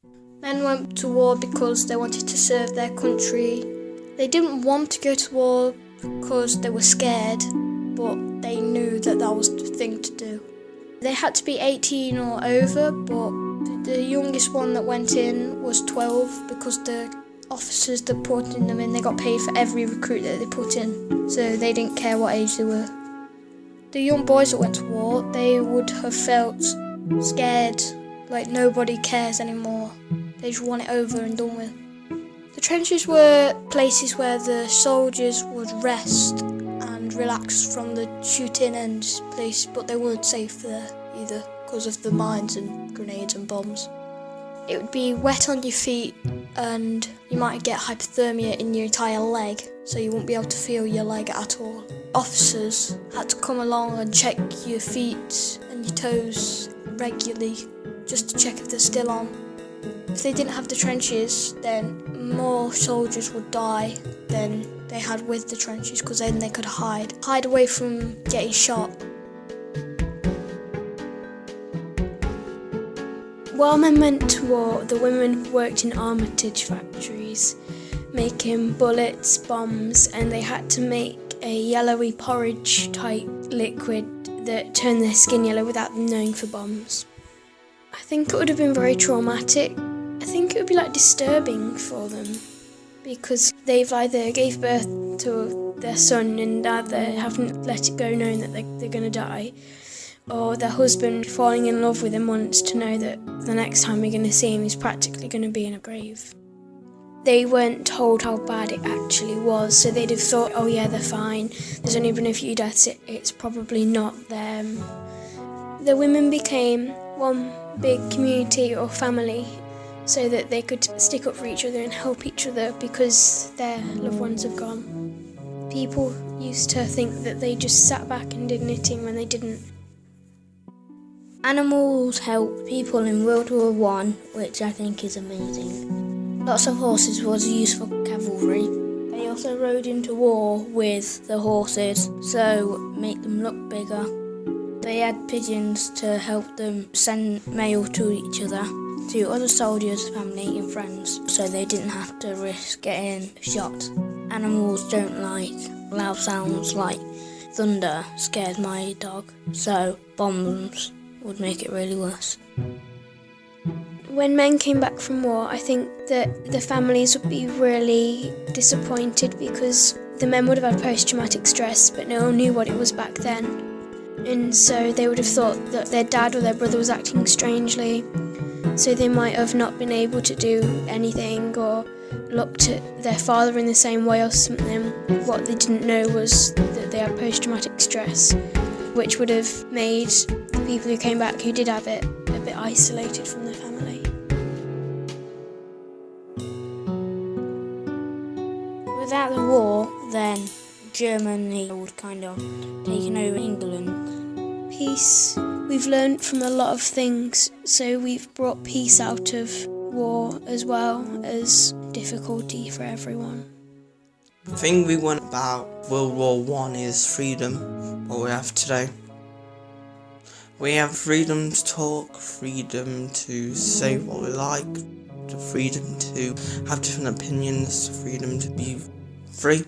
Men went to war because they wanted to serve their country. They didn't want to go to war because they were scared, but they knew that that was the thing to do. They had to be 18 or over, but the youngest one that went in was 12 because the officers that put them in, they got paid for every recruit that they put in, so they didn't care what age they were. The young boys that went to war, they would have felt scared, like nobody cares anymore. They just want it over and done with. The trenches were places where the soldiers would rest and relax from the shooting and place, but they weren't safe there either because of the mines and grenades and bombs. It would be wet on your feet and you might get hypothermia in your entire leg, so you won't be able to feel your leg at all. Officers had to come along and check your feet and your toes regularly just to check if they're still on. If they didn't have the trenches, then more soldiers would die than they had with the trenches, because then they could hide away from getting shot. While men went to war, the women worked in armitage factories, making bullets, bombs, and they had to make a yellowy porridge type liquid that turned their skin yellow without them knowing for bombs. I think it would have been very traumatic. I think it would be like disturbing for them, because they've either gave birth to their son and either haven't let it go knowing that they're going to die, or their husband falling in love with him once to know that the next time you're going to see him he's practically going to be in a grave. They weren't told how bad it actually was, so they'd have thought, oh yeah, they're fine, there's only been a few deaths, it's probably not them. The women became one big community or family so that they could stick up for each other and help each other because their loved ones have gone. People used to think that they just sat back and did knitting when they didn't. Animals helped people in World War I, which I think is amazing. Lots of horses was used for cavalry. They also rode into war with the horses, so make them look bigger. They had pigeons to help them send mail to each other, to other soldiers, family and friends, so they didn't have to risk getting shot. Animals don't like loud sounds like thunder, scares my dog, so bombs would make it really worse. When men came back from war, I think that the families would be really disappointed because the men would have had post-traumatic stress, but no one knew what it was back then. And so they would have thought that their dad or their brother was acting strangely, so they might have not been able to do anything or looked at their father in the same way or something. What they didn't know was that they had post-traumatic stress, which would have made the people who came back who did have it a bit isolated from their family. Without the war, then Germany would kind of taken over England. Peace. We've learned from a lot of things, so we've brought peace out of war as well as difficulty for everyone. The thing we want about World War I is freedom, what we have today. We have freedom to talk, freedom to say what we like, the freedom to have different opinions, the freedom to be free.